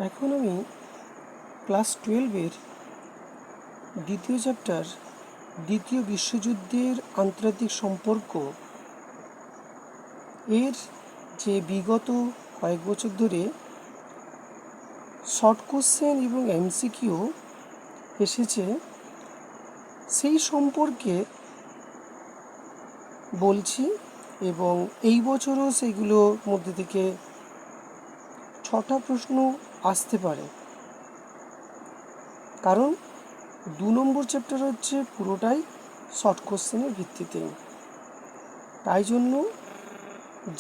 এখন আমি ক্লাস 12-এর দ্বিতীয় চ্যাপ্টার দ্বিতীয় বিশ্বযুদ্ধের আন্তর্জাতিক সম্পর্ক এর যে বিগত কয়েক বছর ধরে শর্ট কোশ্চেন এবং এমসিকিউ এসেছে সেই সম্পর্কে বলছি এবং এই বছরও সেইগুলোর মধ্যে থেকে 6টা প্রশ্ন আসতে পারে, কারণ 2 নম্বর চ্যাপ্টার হচ্ছে পুরোটাই শর্ট কোশ্চেনের ভিত্তিতেই। তাই জন্য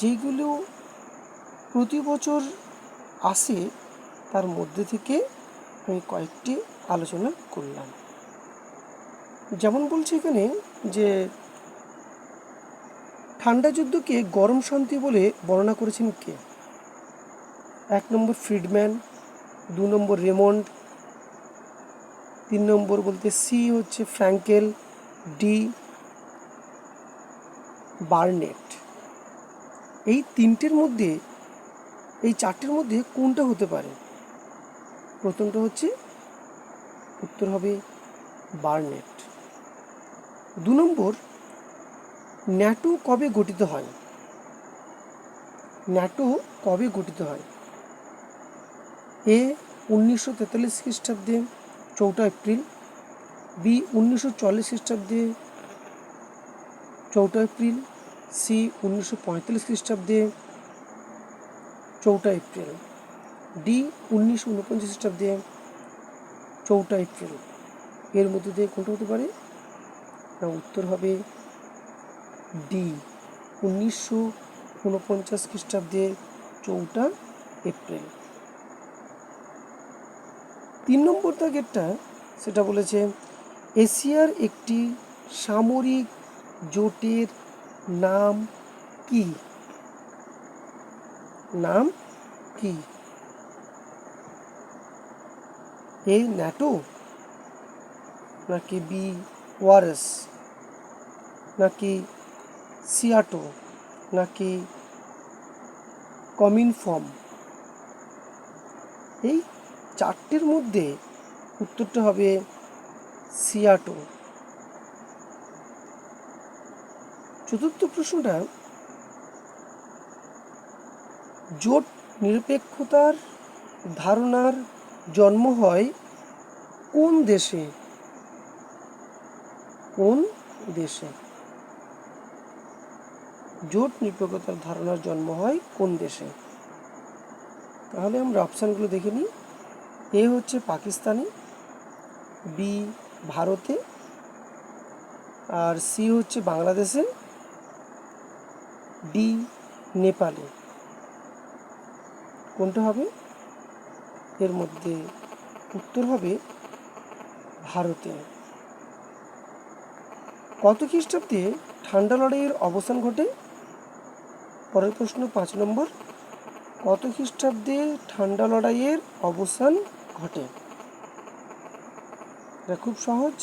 যেগুলো প্রতি বছর আসে তার মধ্যে থেকে আমি কয়েকটি আলোচনা করলাম। যেমন বলছি এখানে যে ঠান্ডা যুদ্ধকে গরম শান্তি বলে বর্ণনা করেছেন কে? 1 নম্বর ফ্রিডম্যান, 2 নম্বর রেমন্ড, 3 নম্বর বলতে সি হচ্ছে ফ্র্যাঙ্কেল, ডি বার্নেট। এই তিনটের মধ্যে, এই চারটের মধ্যে কোনটা হতে পারে? প্রথমটা হচ্ছে, উত্তর হবে বার্নেট। 2 নম্বর, ন্যাটো কবে গঠিত হয়? ন্যাটো কবে গঠিত হয়? এ 1943 খ্রিস্টাব্দে 4 এপ্রিল, বি 1940 খ্রিস্টাব্দে 4 এপ্রিল, সি 1945 খ্রিস্টাব্দে 4 এপ্রিল, ডি 1949 খ্রিস্টাব্দে 4 এপ্রিল। এর মধ্যে দিয়ে কোনটা হতে পারে? না, উত্তর হবে ডি 1949 খ্রিস্টাব্দে 4 এপ্রিল। 3 নম্বর দাগেরটা সেটা বলেছে এশিয়ার একটি সামরিক জোটের নাম কি? নাম কি? এ ন্যাটো, নাকি বি ওয়ারেস, নাকি সিয়াটো, নাকি কমিনফর্ম? এই চারটের মধ্যে উত্তরটা হবে সিয়াটো। চতুর্থ প্রশ্নটা, জোট নিরপেক্ষতার ধারণার জন্ম হয় কোন দেশে? কোন দেশে? জোট নিরপেক্ষতার ধারণার জন্ম হয় কোন দেশে? তাহলে আমরা অপশানগুলো দেখে নিই। এ হচ্ছে পাকিস্তানে, বি ভারতে, আর সি হচ্ছে বাংলাদেশে, ডি নেপালে। কোনটা হবে? এর মধ্যে উত্তর হবে ভারতে। কত খ্রিস্টাব্দে ঠান্ডা লড়াইয়ের অবসান ঘটে? পরের প্রশ্ন 5 নম্বর, কত খ্রিস্টাব্দে ঠান্ডা লড়াইয়ের অবসান ঘটে? এটা খুব সহজ।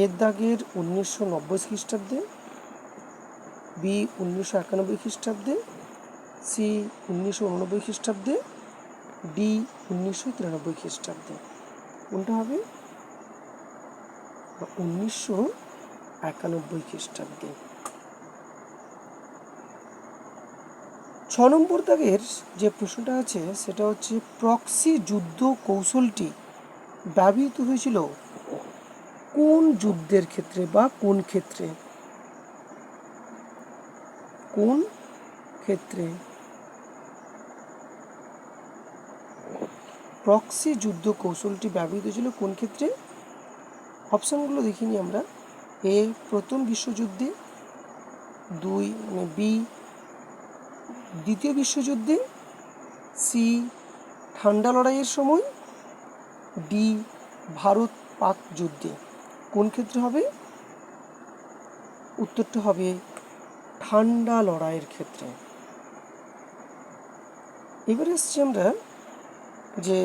এর দাগের 1990 খ্রিস্টাব্দে, বি 1991 খ্রিস্টাব্দে, সি 1989 খ্রিস্টাব্দে, ডি 1993 খ্রিস্টাব্দে। কোনটা হবে? 1991 খ্রিস্টাব্দে। 6 নম্বর দাগের যে প্রশ্নটা আছে সেটা হচ্ছে প্রক্সি যুদ্ধ কৌশলটি ব্যবহৃত হয়েছিল কোন যুদ্ধের ক্ষেত্রে বা কোন ক্ষেত্রে? কোন ক্ষেত্রে? প্রক্সি যুদ্ধ কৌশলটি ব্যবহৃত হয়েছিল কোন ক্ষেত্রে? অপশানগুলো দেখিনি আমরা। এ প্রথম বিশ্বযুদ্ধে, 2 বি দ্বিতীয় বিশ্বযুদ্ধে, সি ঠান্ডা লড়াইয়ের সময়, ডি ভারত পাক যুদ্ধে। কোন ক্ষেত্রে হবে? উত্তরটা হবে ঠান্ডা লড়াইয়ের ক্ষেত্রে। এবারে এসছি আমরা যে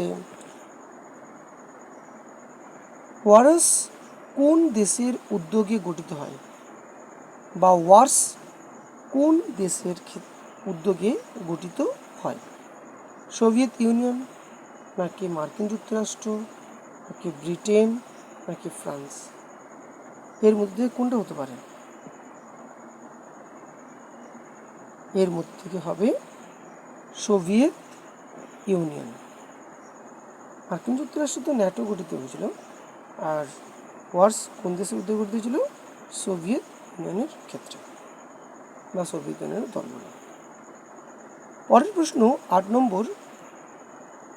ওয়ারস কোন দেশের উদ্যোগে গঠিত হয়, বা ওয়ার্স কোন দেশের উদ্যোগে গঠিত হয়? সোভিয়েত ইউনিয়ন, নাকি মার্কিন যুক্তরাষ্ট্র, নাকি ব্রিটেন, নাকি ফ্রান্স? এর মধ্যে কোনটা হতে পারে? এর মধ্যে থেকে হবে সোভিয়েত ইউনিয়ন। মার্কিন যুক্তরাষ্ট্র তো ন্যাটো গঠিত হয়েছিল, আর ওয়ার্স কোন দেশের উদ্যোগে গঠিত হয়েছিল? সোভিয়েত ইউনিয়নের ক্ষেত্রে বা সোভিয়েত ইউনিয়নের দলগুলো। পরের প্রশ্ন 8 নম্বর,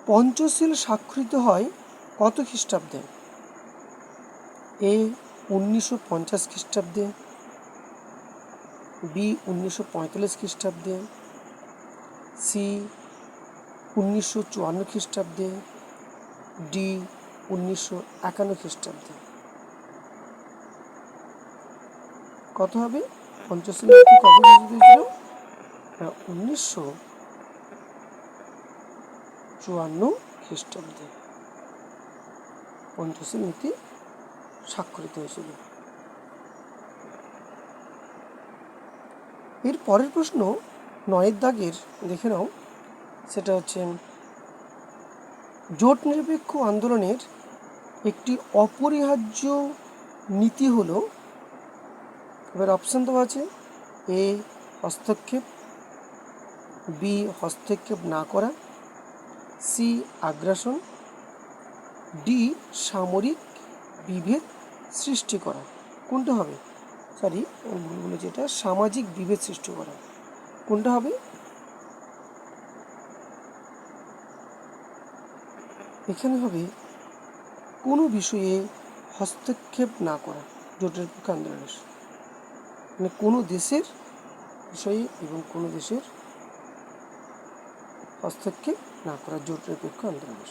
পঞ্চশীল স্বাক্ষরিত হয় কত খ্রিস্টাব্দে? এ 1950 খ্রিস্টাব্দে, বি 1945 খ্রিস্টাব্দে, সি 1954 খ্রিস্টাব্দে, ডি 1951 খ্রিস্টাব্দে। কত হবে? পঞ্চশীল নীতি কবে ঘোষিত হয়েছিল? 1954 খ্রিস্টাব্দে পঞ্চশীল নীতি স্বাক্ষরিত হয়েছিল। এর পরের প্রশ্ন 9 দাগের দেখে নাও, সেটা হচ্ছে জোট নিরপেক্ষ আন্দোলনের একটি অপরিহার্য নীতি হলো, এবার অপশান দেওয়া আছে, এ হস্তক্ষেপ, বি হস্তক্ষেপ না করা, সি আগ্রাসন, ডি সামরিক বিভেদ সৃষ্টি করা। কোনটা হবে? সরি, ভুল বলেছি, এটা সামাজিক বিভেদ সৃষ্টি করা। কোনটা হবে? এখানে হবে কোনো বিষয়ে হস্তক্ষেপ না করা, জোটের পক্ষে আন্দোলনের, মানে কোনো দেশের বিষয়ে এবং কোনো দেশের হস্তক্ষেপ না করা, জোটের পক্ষে আন্দোলনের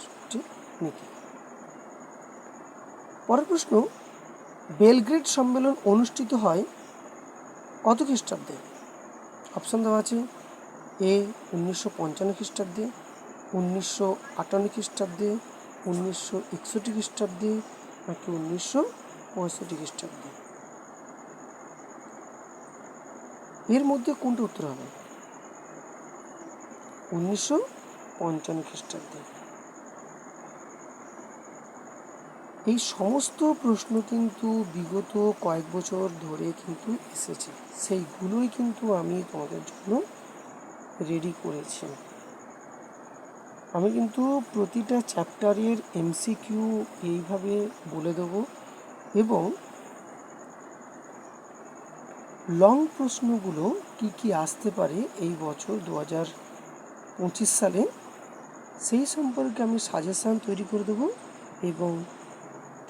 নীতি। পরের প্রশ্ন, বেলগ্রেড সম্মেলন অনুষ্ঠিত হয় কত খ্রিস্টাব্দে? অপশান দেওয়া আছে, এ 1955 খ্রিস্টাব্দে, 1958 খ্রিস্টাব্দে, 1961 খ্রিস্টাব্দে, নাকি 1965 খ্রিস্টাব্দে। এর মধ্যে কোনটা উত্তর হবে? 1955 খ্রিস্টাব্দে। এই সমস্ত প্রশ্ন কিন্তু বিগত কয়েক বছর ধরে কিন্তু এসেছে, সেইগুলোই কিন্তু আমি তোমাদের জন্য রেডি করেছি। আমি কিন্তু প্রতিটা চ্যাপ্টারের এমসিকিউ এইভাবে বলে দেবো, এবং লং প্রশ্নগুলো কি কি আসতে পারে এই বছর 2025 সালে, সেই সম্পর্কে আমি সাজেশান তৈরি করে দেবো, এবং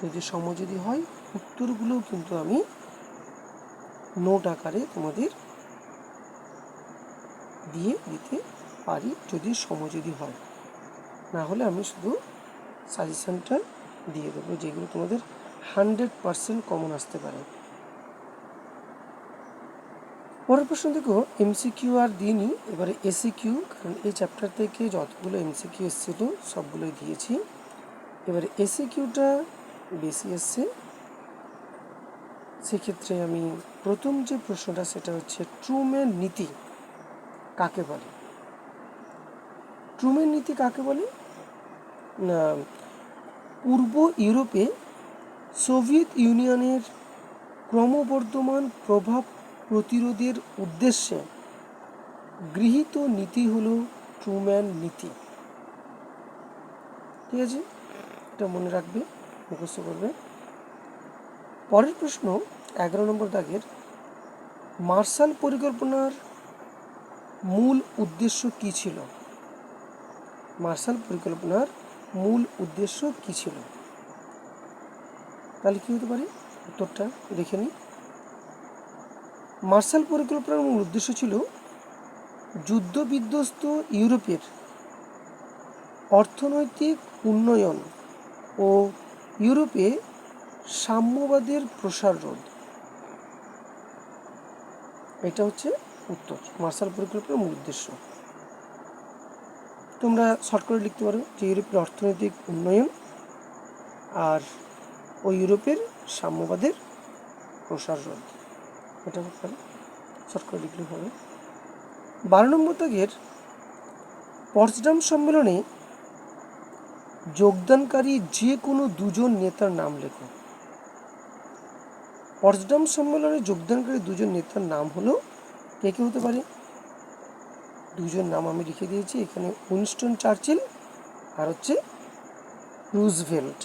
যদি সময় যদি হয় উত্তরগুলোও কিন্তু আমি নোট আকারে তোমাদের দিয়ে দিতে পারি, যদি সময় যদি হয়। না হলে আমি শুধু সাজেশানটা দিয়ে দেবো, যেগুলো তোমাদের 100% কমন আসতে পারে। পরের প্রশ্ন দেখো, এমসিকিউ আর দিইনি, এবারে এসিকিউ, কারণ এই চ্যাপ্টার থেকে যতগুলো এমসিকিউ এসেছিল সবগুলোই দিয়েছি। এবারে এসিকিউটা বেশি এসছে, সেক্ষেত্রে আমি প্রথম যে প্রশ্নটা সেটা হচ্ছে, ট্রুম্যান নীতি কাকে বলে? ট্রুম্যান নীতি কাকে বলে? না, পূর্ব ইউরোপে সোভিয়েত ইউনিয়নের ক্রমবর্ধমান প্রভাব প্রতিরোধের উদ্দেশ্যে গৃহীত নীতি হলো ট্রুম্যান নীতি। ঠিক আছে, এটা মনে রাখবে, মুখস্থ করবে। পরের প্রশ্ন 11 নম্বর দাগের, মার্শাল পরিকল্পনার মূল উদ্দেশ্য কী ছিল? মার্শাল পরিকল্পনার মূল উদ্দেশ্য কী ছিল? তাহলে কী হতে পারে? উত্তরটা দেখে নিই। মার্শাল পরিকল্পনার মূল উদ্দেশ্য ছিল যুদ্ধবিধ্বস্ত ইউরোপের অর্থনৈতিক উন্নয়ন ও ইউরোপে সাম্যবাদের প্রসার রোধ। এটা হচ্ছে উত্তর, মার্শাল পরিকল্পনার মূল উদ্দেশ্য। তোমরা শর্ট করে লিখতে পারো যে ইউরোপের অর্থনৈতিক উন্নয়ন আর ওই ইউরোপের সাম্যবাদের প্রসার রোধ, এটা হতে পারে, শর্ট করে লিখলে হবে। 12 নম্বর দাগের, পটসডাম সম্মেলনে যোগদানকারী যে কোনো দুজন নেতার নাম লেখো। পটসডাম সম্মেলনে যোগদানকারী দুজন নেতার নাম হলো কে কে হতে পারে? দুজন নাম আমি লিখে দিয়েছি এখানে, উইনস্টন চার্চিল আর হচ্ছে রুজভেল্ট।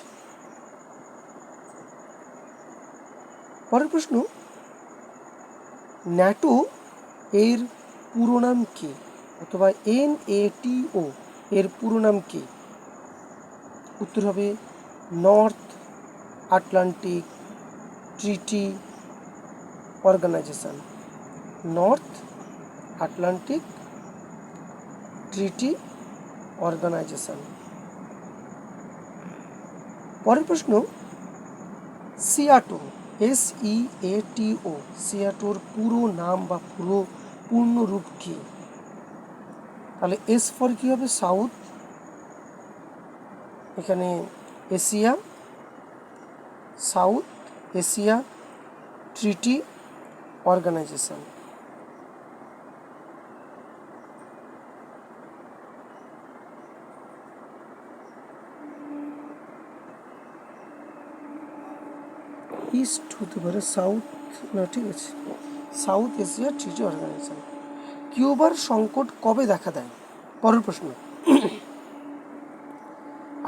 পরের প্রশ্ন, ন্যাটো এর পুরো নাম কি? অথবা NATO এর পুরো নাম কি? উত্তর হবে north Atlantic treaty organization. North Atlantic treaty organization. পরের প্রশ্ন, সিয়াটো SEATO সিয়াটোর পুরো নাম বা পুরো পূর্ণ রূপ কি? তাহলে এস ফর কি হবে? সাউথ, এখানে Asia, south Asia treaty organization. East হতে পারে, সাউথ না, ঠিক আছে, সাউথ এশিয়া ট্রিটি অর্গানাইজেশন। কিউবার সংকট কবে দেখা দেয়? পরের প্রশ্ন,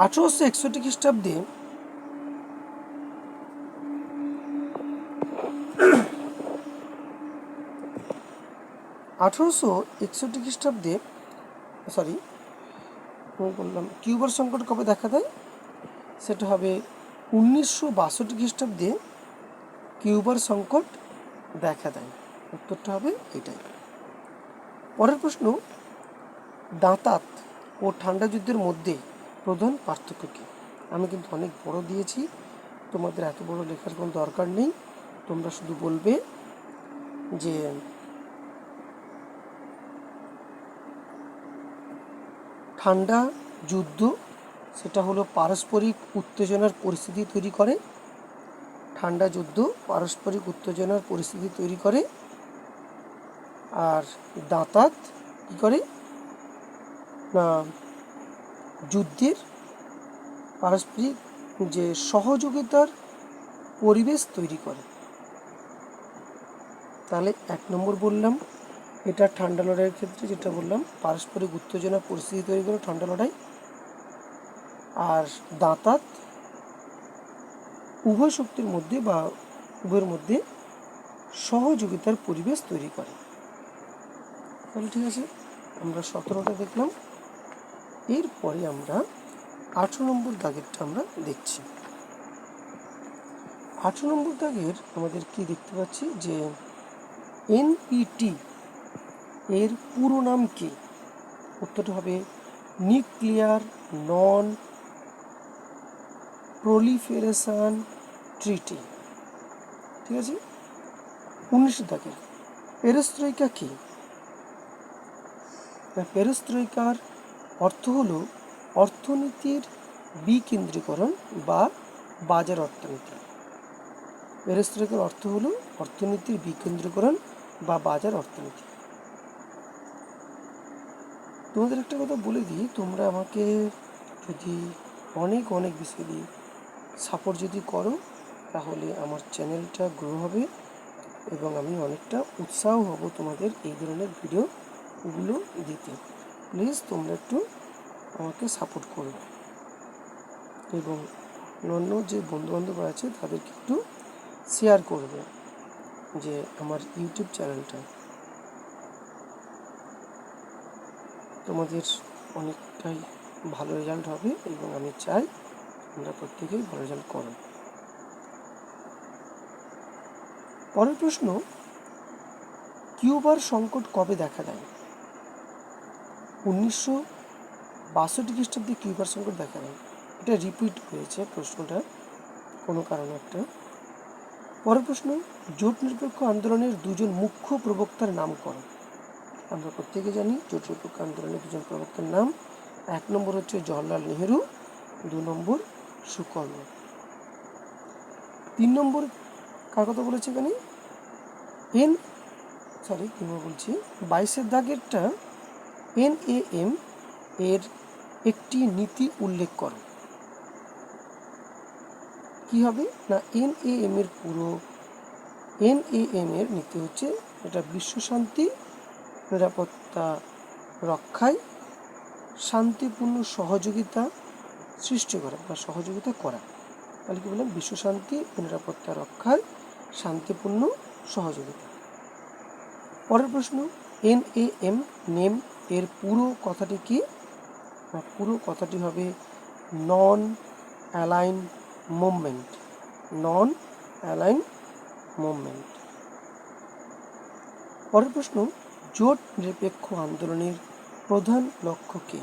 1861 খ্রিস্টাব্দে 1861 খ্রিস্টাব্দে বললাম কিউবার সংকট কবে দেখা দেয়? সেটা হবে 1962 খ্রিস্টাব্দে কিউবার সংকট দেখা দেয়। উত্তরটা হবে এটাই। পরের প্রশ্ন, দাঁতাত ও ঠান্ডা যুদ্ধের মধ্যে প্রধান পার্থক্য কী? আমি কিন্তু অনেক বড় দিয়েছি, তোমাদের এত বড় লেখার কোনো দরকার নেই। তোমরা শুধু বলবে যে ঠান্ডা যুদ্ধ সেটা হলো পারস্পরিক উত্তেজনার পরিস্থিতি তৈরি করে। ঠান্ডা যুদ্ধ পারস্পরিক উত্তেজনার পরিস্থিতি তৈরি করে। আর দাঁতাত কী করে না, যুদ্ধের পারস্পরিক যে সহযোগিতার পরিবেশ তৈরি করে। তাহলে 1 নম্বর বললাম, এটা ঠান্ডা লড়াইয়ের ক্ষেত্রে যেটা বললাম, পারস্পরিক উত্তেজনার পরিস্থিতি তৈরি করে ঠান্ডা লড়াই। আর দাঁতাত উভয় শক্তির মধ্যে বা উভয়ের মধ্যে সহযোগিতার পরিবেশ তৈরি করে। তাহলে ঠিক আছে, আমরা 17টা দেখলাম। এরপরে আমরা 18 নম্বর দাগেরটা আমরা দেখছি। 18 নম্বর দাগের আমাদের কি দেখতে পাচ্ছি যে NPT এর পুরো নাম কি? উত্তরটা হবে নিউক্লিয়ার নন প্রলিফেরেশন ট্রিটি। ঠিক আছে। 19 দাগের পেরেস্ত্রয়িকা কি? পেরেস্ত্রয়িকার অর্থ হলো অর্থনীতির বিকেন্দ্রীকরণ বা বাজার অর্থনীতি। পেরেস্ত্রয়িকার অর্থ হলো অর্থনীতির বিকেন্দ্রীকরণ বা বাজার অর্থনীতি। তোমাদের একটা কথা বলে দিই, তোমরা আমাকে যদি অনেক অনেক বিষয় দিয়ে সাপোর্ট যদি করো তাহলে আমার চ্যানেলটা গ্রো হবে এবং আমি অনেকটা উৎসাহ হব তোমাদের এই ধরনের ভিডিওগুলো দিতে। প্লিজ তোমরা একটু আমাকে সাপোর্ট করো এবং অন্য যে বন্ধুবান্ধব আছে তাদেরকে একটু শেয়ার করবে যে আমার ইউটিউব চ্যানেলটা। তোমাদের অনেকটাই ভালো রেজাল্ট হবে এবং আমি চাই তোমরা প্রত্যেকেই ভালো রেজাল্ট করো। পরের প্রশ্ন, কিউবার সংকট কবে দেখা দেয়? 1962 খ্রিস্টাব্দে কিউবার সংকট দেখা দেয়। এটা রিপিট হয়েছে প্রশ্নটা কোনো কারণে একটা। পরের প্রশ্ন, জোট নিরপেক্ষ আন্দোলনের দুজন মুখ্য প্রবক্তার নাম করো। আমরা প্রত্যেকে জানি জোট নিরপেক্ষ আন্দোলনের দুজন প্রবক্তার নাম। 1 নম্বর হচ্ছে জওহরলাল নেহেরু, 2 নম্বর সুকর্ণ। 3 নম্বর কার কথা বলেছে এখানে? 22 দাগেরটা NAM এর একটি নীতি উল্লেখ করো। কি হবে না NAM এর পুরো NAM এর নীতি হচ্ছে এটা বিশ্ব শান্তি নিরাপত্তা রক্ষায় শান্তিপূর্ণ সহযোগিতা সৃষ্টি করা বা সহযোগিতা করা। তাহলে কি বললাম, বিশ্ব শান্তি ও নিরাপত্তা রক্ষায় শান্তিপূর্ণ সহযোগিতা। পরের প্রশ্ন, NAM এর পুরো কথাটি কি? পুরো কথাটি হবে নন অ্যালাইন মুভমেন্ট। নন অ্যালাইন মুভমেন্ট। পরের প্রশ্ন, জোট নিরপেক্ষ আন্দোলনের প্রধান লক্ষ্য কি?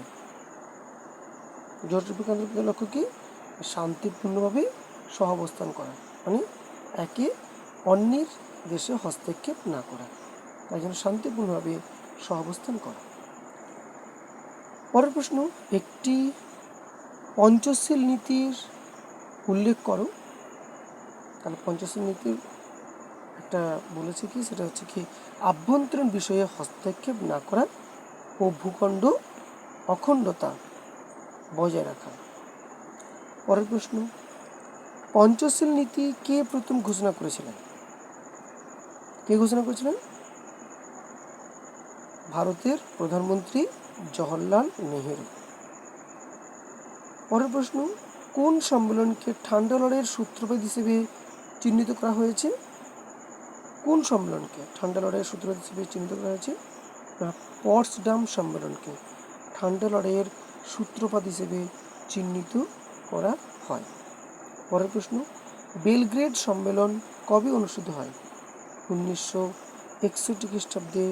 জোট নিরপেক্ষ আন্দোলনের প্রধান লক্ষ্য কি? শান্তিপূর্ণভাবে সহাবস্থান করা, মানে একে অন্যের দেশে হস্তক্ষেপ না করা, তাই জন্য শান্তিপূর্ণভাবে সহাবস্থান করা। পরের প্রশ্ন, একটি পঞ্চশীল নীতির উল্লেখ করো। তাহলে পঞ্চশীল নীতির একটা বলেছে কি, সেটা হচ্ছে কি আভ্যন্তরীণ বিষয়ে হস্তক্ষেপ না করা ও ভূখণ্ড অখণ্ডতা বজায় রাখা। পরের প্রশ্ন, পঞ্চশীল নীতি কে প্রথম ঘোষণা করেছিলেন? কে ঘোষণা করেছিলেন? ভারতের প্রধানমন্ত্রী জওহরলাল নেহেরু। পরের প্রশ্ন, কোন সম্মেলনকে ঠান্ডা লড়াইয়ের সূত্রপাত হিসেবে চিহ্নিত করা হয়েছে? কোন সম্মেলনকে ঠান্ডা লড়াইয়ের সূত্রপাত হিসেবে চিহ্নিত করা হয়েছে? পটসডাম সম্মেলনকে ঠান্ডা লড়াইয়ের সূত্রপাত হিসেবে চিহ্নিত করা হয়। পরের প্রশ্ন, বেলগ্রেড সম্মেলন কবে অনুষ্ঠিত হয়? 1961 খ্রিস্টাব্দে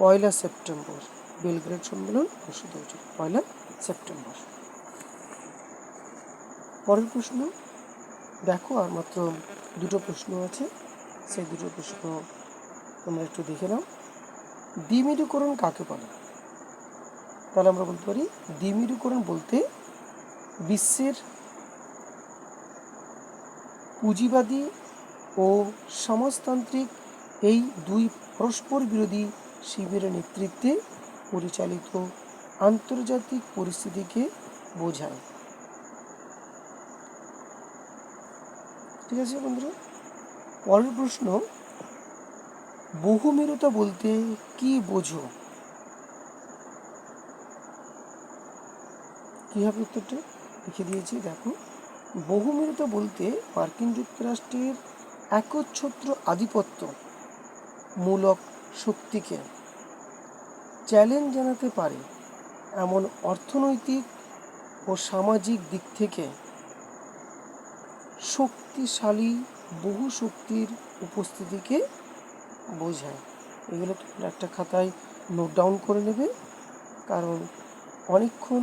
1 সেপ্টেম্বর বেলগ্রেড সম্মেলন অনুষ্ঠিত হয়েছিল, 1 সেপ্টেম্বর। পরের প্রশ্ন দেখো, আর মাত্র দুটো প্রশ্ন আছে, সেই দুটো প্রশ্ন তোমরা একটু দেখে নাও। দ্বিমেরুকরণ কাকে বলে? তাহলে আমরা বলতে পারি দ্বিমেরুকরণ বলতে বিশ্বের পুঁজিবাদী ও সমাজতান্ত্রিক এই দুই পরস্পর বিরোধী শিবিরের নেতৃত্বে পরিচালিত আন্তর্জাতিক পরিস্থিতিকে বোঝায়। ঠিক আছে বন্ধুরা। পরের প্রশ্ন, বহুমেরুতা বলতে কি বোঝো? কি হবে উত্তরটা? লিখে দিয়েছি, দেখো। বহুমেরুতা বলতে মার্কিন যুক্তরাষ্ট্রের একচ্ছত্র আধিপত্য মূলক শক্তিকে চ্যালেঞ্জ জানাতে পারে এমন অর্থনৈতিক ও সামাজিক দিক থেকে শক্তিশালী বহু শক্তির উপস্থিতিকে বোঝায়। এগুলো তোমরা একটা খাতায় নোট ডাউন করে নেবে, কারণ অনেকক্ষণ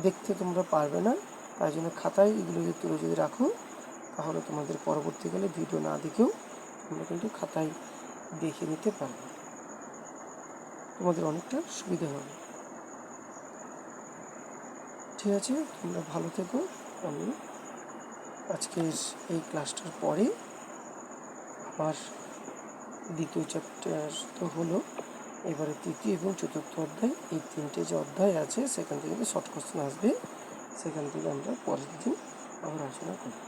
দেখতে তোমরা পারবে না, তাই জন্য খাতায় এগুলো যদি রাখো, তাহলে তোমাদের পরবর্তীকালে ভিডিও না দেখেও তোমরা কিন্তু খাতায় দেখে নিতে পারবে, তোমাদের অনেকটা সুবিধা হবে। ঠিক আছে, তোমরা ভালো থেকো। আমি আজকের এই ক্লাসটার পরে আবার দ্বিতীয় চ্যাপ্টার তো হলো, এবারে তৃতীয় এবং চতুর্থ অধ্যায়, এই তিনটে যে অধ্যায় আছে সেখান থেকে শর্ট কোশ্চেন আসবে, সেখান থেকে আমরা পরের দিন আবার আলোচনা করব।